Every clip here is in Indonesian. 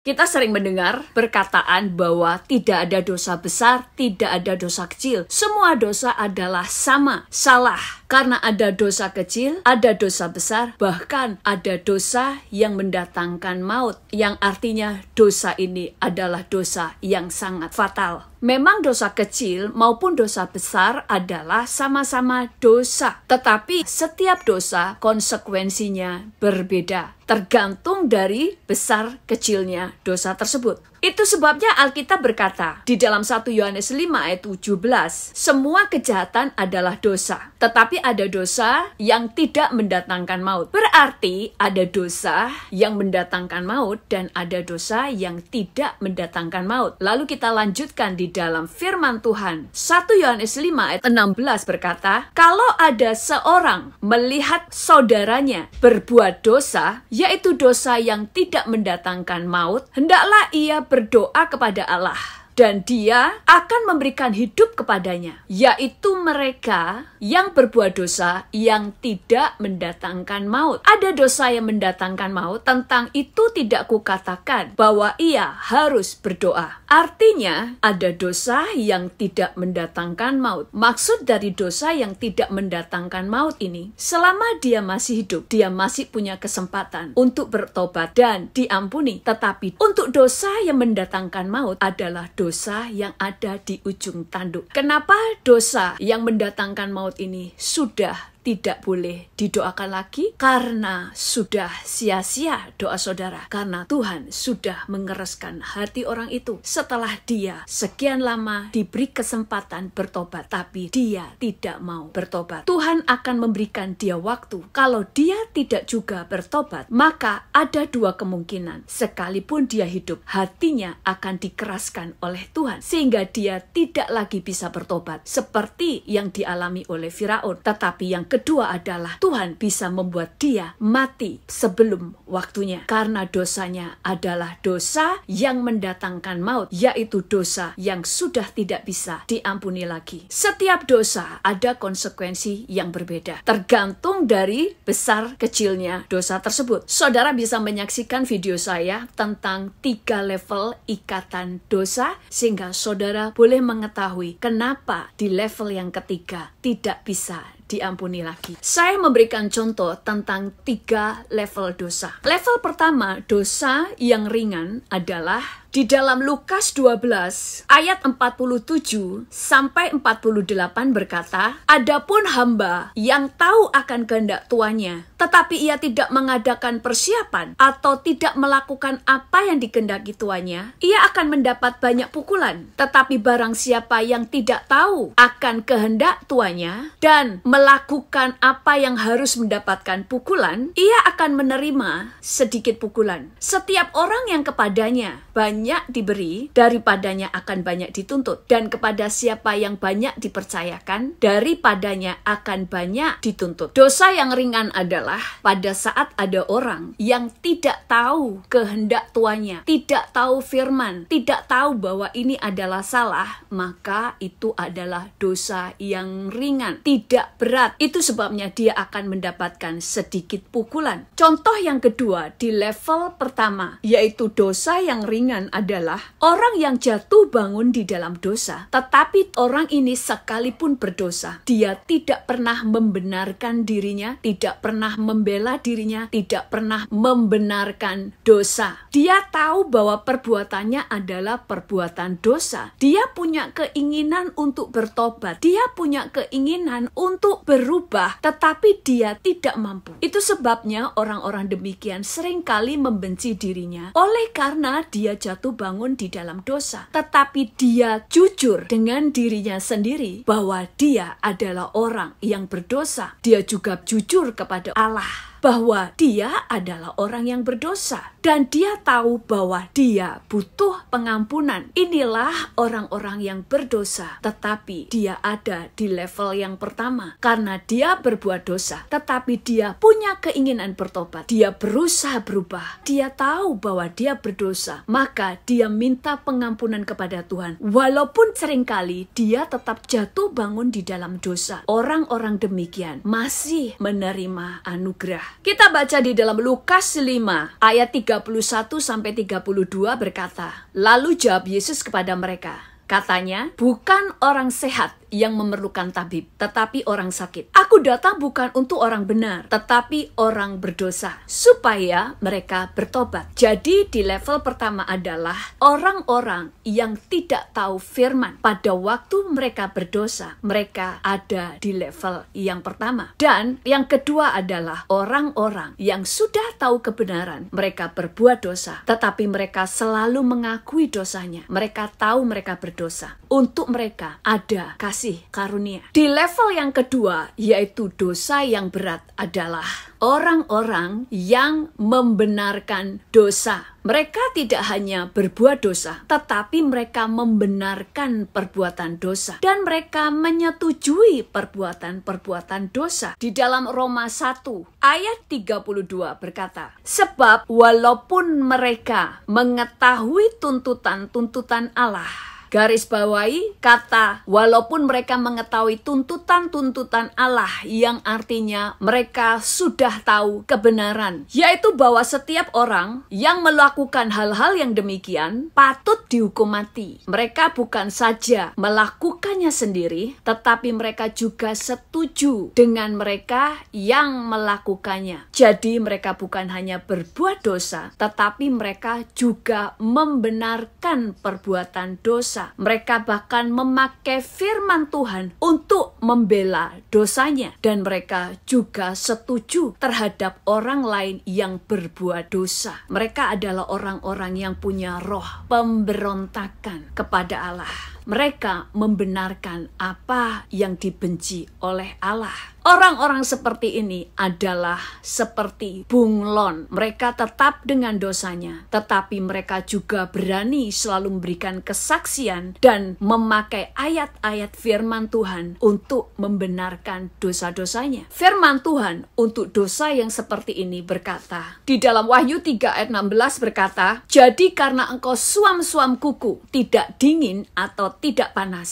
Kita sering mendengar perkataan bahwa tidak ada dosa besar, tidak ada dosa kecil. Semua dosa adalah sama, salah. Karena ada dosa kecil, ada dosa besar, bahkan ada dosa yang mendatangkan maut. Yang artinya dosa ini adalah dosa yang sangat fatal. Memang dosa kecil maupun dosa besar adalah sama-sama dosa. Tetapi setiap dosa konsekuensinya berbeda. Tergantung dari besar kecilnya dosa tersebut. Itu sebabnya Alkitab berkata di dalam 1 Yohanes 5 ayat 17, semua kejahatan adalah dosa, tetapi ada dosa yang tidak mendatangkan maut. Berarti ada dosa yang mendatangkan maut dan ada dosa yang tidak mendatangkan maut. Lalu kita lanjutkan di dalam firman Tuhan. 1 Yohanes 5 ayat 16 berkata, kalau ada seorang melihat saudaranya berbuat dosa, yaitu dosa yang tidak mendatangkan maut, hendaklah ia berdoa kepada Allah, dan Dia akan memberikan hidup kepadanya, yaitu mereka yang berbuat dosa yang tidak mendatangkan maut. Ada dosa yang mendatangkan maut, tentang itu tidak kukatakan bahwa ia harus berdoa. Artinya, ada dosa yang tidak mendatangkan maut. Maksud dari dosa yang tidak mendatangkan maut ini, selama dia masih hidup, dia masih punya kesempatan untuk bertobat dan diampuni. Tetapi untuk dosa yang mendatangkan maut adalah dosa yang ada di ujung tanduk. Kenapa dosa yang mendatangkan maut ini sudah tidak boleh didoakan lagi? Karena sudah sia-sia doa saudara. Karena Tuhan sudah mengereskan hati orang itu setelah dia sekian lama diberi kesempatan bertobat, tapi dia tidak mau bertobat. Tuhan akan memberikan dia waktu. Kalau dia tidak juga bertobat, maka ada dua kemungkinan. Sekalipun dia hidup, hatinya akan dikeraskan oleh Tuhan, sehingga dia tidak lagi bisa bertobat seperti yang dialami oleh Firaun. Tetapi yang kedua adalah Tuhan bisa membuat dia mati sebelum waktunya, karena dosanya adalah dosa yang mendatangkan maut, yaitu dosa yang sudah tidak bisa diampuni lagi. Setiap dosa ada konsekuensi yang berbeda, tergantung dari besar kecilnya dosa tersebut. Saudara bisa menyaksikan video saya tentang 3 level ikatan dosa, sehingga saudara boleh mengetahui kenapa di level yang ketiga tidak bisa diampuni lagi. Saya memberikan contoh tentang 3 level dosa. Level pertama, dosa yang ringan adalah di dalam Lukas 12 ayat 47 sampai 48 berkata, adapun hamba yang tahu akan kehendak tuannya, tetapi ia tidak mengadakan persiapan atau tidak melakukan apa yang dikehendaki tuannya, ia akan mendapat banyak pukulan. Tetapi barang siapa yang tidak tahu akan kehendak tuannya dan melakukan apa yang harus mendapatkan pukulan, ia akan menerima sedikit pukulan. Setiap orang yang kepadanya banyak diberi, daripadanya akan banyak dituntut. Dan kepada siapa yang banyak dipercayakan, daripadanya akan banyak dituntut. Dosa yang ringan adalah pada saat ada orang yang tidak tahu kehendak tuannya, tidak tahu firman, tidak tahu bahwa ini adalah salah, maka itu adalah dosa yang ringan, tidak berat. Itu sebabnya dia akan mendapatkan sedikit pukulan. Contoh yang kedua di level pertama, yaitu dosa yang ringan adalah orang yang jatuh bangun di dalam dosa, tetapi orang ini sekalipun berdosa, dia tidak pernah membenarkan dirinya, tidak pernah membela dirinya, tidak pernah membenarkan dosa. Dia tahu bahwa perbuatannya adalah perbuatan dosa. Dia punya keinginan untuk bertobat, dia punya keinginan untuk berubah, tetapi dia tidak mampu. Itu sebabnya orang-orang demikian seringkali membenci dirinya oleh karena dia jatuh bangun di dalam dosa. Tetapi dia jujur dengan dirinya sendiri bahwa dia adalah orang yang berdosa. Dia juga jujur kepada Allah bahwa dia adalah orang yang berdosa, dan dia tahu bahwa dia butuh pengampunan. Inilah orang-orang yang berdosa, tetapi dia ada di level yang pertama karena dia berbuat dosa, tetapi dia punya keinginan bertobat. Dia berusaha berubah. Dia tahu bahwa dia berdosa, maka dia minta pengampunan kepada Tuhan. Walaupun seringkali dia tetap jatuh bangun di dalam dosa, orang-orang demikian masih menerima anugerah. Kita baca di dalam Lukas 5 ayat 31-32 berkata, "Lalu jawab Yesus kepada mereka, katanya, bukan orang sehat yang memerlukan tabib, tetapi orang sakit. Aku datang bukan untuk orang benar, tetapi orang berdosa, supaya mereka bertobat." Jadi di level pertama adalah orang-orang yang tidak tahu firman. Pada waktu mereka berdosa, mereka ada di level yang pertama. Dan yang kedua adalah orang-orang yang sudah tahu kebenaran, mereka berbuat dosa, tetapi mereka selalu mengakui dosanya. Mereka tahu mereka berdosa. Untuk mereka ada kasih karunia. Di level yang kedua, yaitu dosa yang berat, adalah orang-orang yang membenarkan dosa. Mereka tidak hanya berbuat dosa, tetapi mereka membenarkan perbuatan dosa. Dan mereka menyetujui perbuatan-perbuatan dosa. Di dalam Roma 1 ayat 32 berkata, "Sebab walaupun mereka mengetahui tuntutan-tuntutan Allah," garis bawahi kata walaupun mereka mengetahui tuntutan-tuntutan Allah, yang artinya mereka sudah tahu kebenaran, yaitu bahwa setiap orang yang melakukan hal-hal yang demikian patut dihukum mati. Mereka bukan saja melakukannya sendiri, tetapi mereka juga setuju dengan mereka yang melakukannya. Jadi mereka bukan hanya berbuat dosa, tetapi mereka juga membenarkan perbuatan dosa. Mereka bahkan memakai firman Tuhan untuk membela dosanya. Dan mereka juga setuju terhadap orang lain yang berbuat dosa. Mereka adalah orang-orang yang punya roh pemberontakan kepada Allah. Mereka membenarkan apa yang dibenci oleh Allah. Orang-orang seperti ini adalah seperti bunglon. Mereka tetap dengan dosanya, tetapi mereka juga berani selalu memberikan kesaksian dan memakai ayat-ayat firman Tuhan untuk membenarkan dosa-dosanya. Firman Tuhan untuk dosa yang seperti ini berkata, di dalam Wahyu 3 ayat 16 berkata, "Jadi karena engkau suam-suam kuku, tidak dingin atau tidak panas,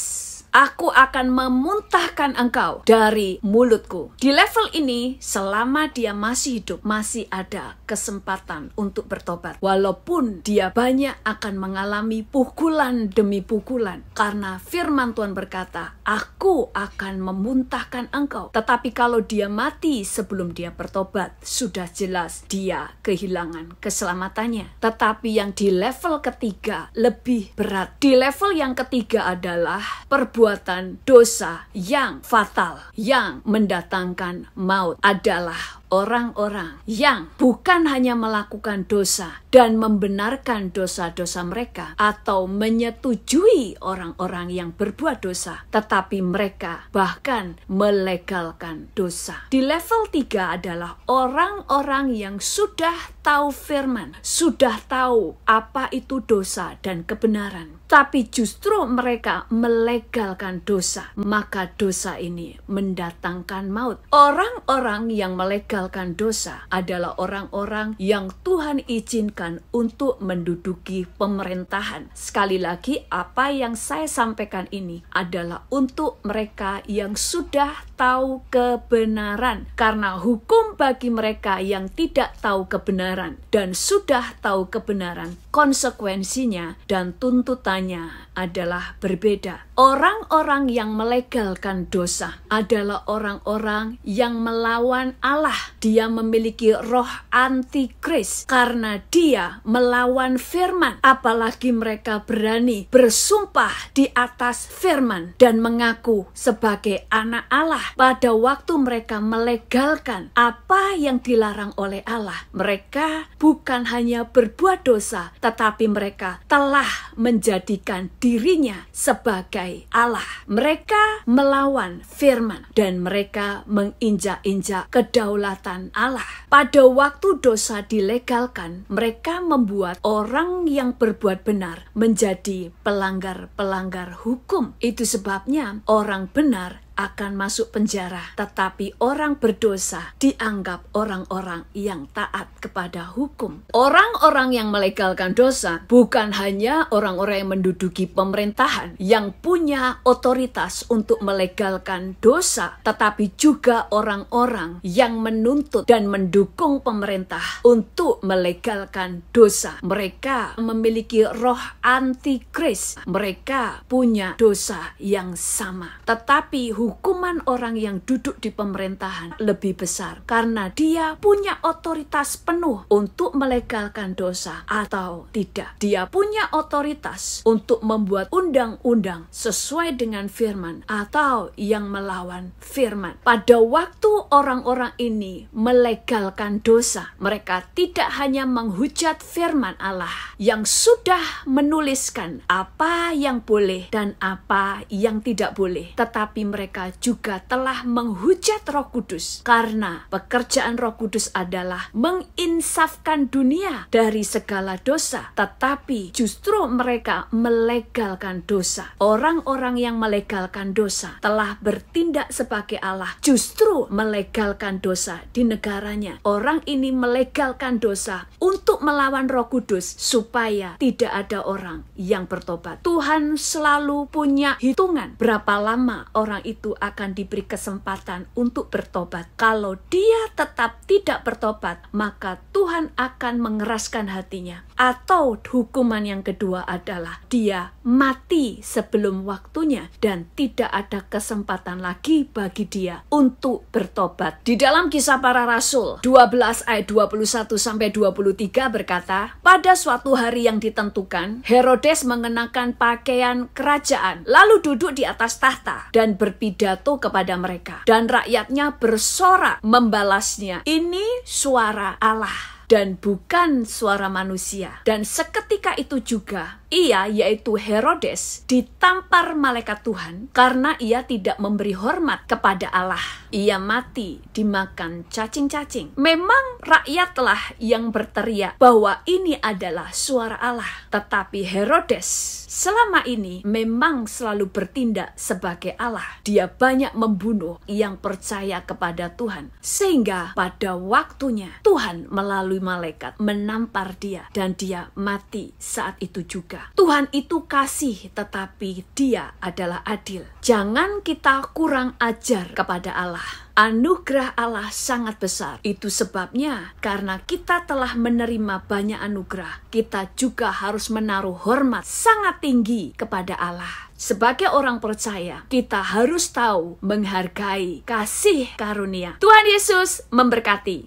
aku akan memuntahkan engkau dari mulutku." Di level ini, selama dia masih hidup, masih ada kesempatan untuk bertobat. Walaupun dia banyak akan mengalami pukulan demi pukulan. Karena firman Tuhan berkata, "Aku akan memuntahkan engkau." Tetapi kalau dia mati sebelum dia bertobat, sudah jelas dia kehilangan keselamatannya. Tetapi yang di level ketiga lebih berat. Di level yang ketiga adalah perbuatan dosa yang fatal, yang mendatangkan maut, adalah orang-orang yang bukan hanya melakukan dosa dan membenarkan dosa-dosa mereka atau menyetujui orang-orang yang berbuat dosa, tetapi mereka bahkan melegalkan dosa. Di level 3 adalah orang-orang yang sudah tahu firman, sudah tahu apa itu dosa dan kebenaran, tapi justru mereka melegalkan dosa, maka dosa ini mendatangkan maut. Orang-orang yang melegalkan dosa adalah orang-orang yang Tuhan izinkan untuk menduduki pemerintahan. Sekali lagi, apa yang saya sampaikan ini adalah untuk mereka yang sudah tahu kebenaran, karena hukum bagi mereka yang tidak tahu kebenaran dan sudah tahu kebenaran, konsekuensinya dan tuntutannya adalah berbeda. Orang-orang yang melegalkan dosa adalah orang-orang yang melawan Allah. Dia memiliki roh antikris karena dia melawan firman. Apalagi mereka berani bersumpah di atas firman dan mengaku sebagai anak Allah. Pada waktu mereka melegalkan apa yang dilarang oleh Allah, mereka bukan hanya berbuat dosa, tetapi mereka telah menjadikan dirinya sebagai Allah. Mereka melawan firman dan mereka menginjak-injak kedaulatan Allah. Pada waktu dosa dilegalkan, mereka membuat orang yang berbuat benar menjadi pelanggar-pelanggar hukum. Itu sebabnya orang benar akan masuk penjara, tetapi orang berdosa dianggap orang-orang yang taat kepada hukum. Orang-orang yang melegalkan dosa bukan hanya orang-orang yang menduduki pemerintahan yang punya otoritas untuk melegalkan dosa, tetapi juga orang-orang yang menuntut dan mendukung pemerintah untuk melegalkan dosa. Mereka memiliki roh antikris. Mereka punya dosa yang sama. Tetapi hukuman orang yang duduk di pemerintahan lebih besar karena dia punya otoritas penuh untuk melegalkan dosa atau tidak. Dia punya otoritas untuk membuat undang-undang sesuai dengan firman atau yang melawan firman. Pada waktu orang-orang ini melegalkan dosa, mereka tidak hanya menghujat firman Allah yang sudah menuliskan apa yang boleh dan apa yang tidak boleh, tetapi mereka juga telah menghujat Roh Kudus, karena pekerjaan Roh Kudus adalah menginsafkan dunia dari segala dosa, tetapi justru mereka melegalkan dosa. Orang-orang yang melegalkan dosa telah bertindak sebagai Allah, justru melegalkan dosa di negaranya. Orang ini melegalkan dosa untuk melawan Roh Kudus supaya tidak ada orang yang bertobat. Tuhan selalu punya hitungan berapa lama orang itu akan diberi kesempatan untuk bertobat. Kalau dia tetap tidak bertobat, maka Tuhan akan mengeraskan hatinya. Atau hukuman yang kedua adalah dia mati sebelum waktunya dan tidak ada kesempatan lagi bagi dia untuk bertobat. Di dalam Kisah Para Rasul 12 ayat 21-23 berkata, pada suatu hari yang ditentukan, Herodes mengenakan pakaian kerajaan, lalu duduk di atas tahta dan berpidato kepada mereka. Dan rakyatnya bersorak membalasnya, ini suara Allah dan bukan suara manusia. Dan seketika itu juga ia, yaitu Herodes, ditampar malaikat Tuhan karena ia tidak memberi hormat kepada Allah. Ia mati dimakan cacing-cacing. Memang rakyatlah yang berteriak bahwa ini adalah suara Allah, tetapi Herodes selama ini memang selalu bertindak sebagai Allah. Dia banyak membunuh yang percaya kepada Tuhan, sehingga pada waktunya Tuhan melalui malaikat menampar dia dan dia mati saat itu juga. Tuhan itu kasih, tetapi dia adalah adil. Jangan kita kurang ajar kepada Allah. Anugerah Allah sangat besar. Itu sebabnya karena kita telah menerima banyak anugerah, kita juga harus menaruh hormat sangat tinggi kepada Allah. Sebagai orang percaya, kita harus tahu menghargai kasih karunia. Tuhan Yesus memberkati.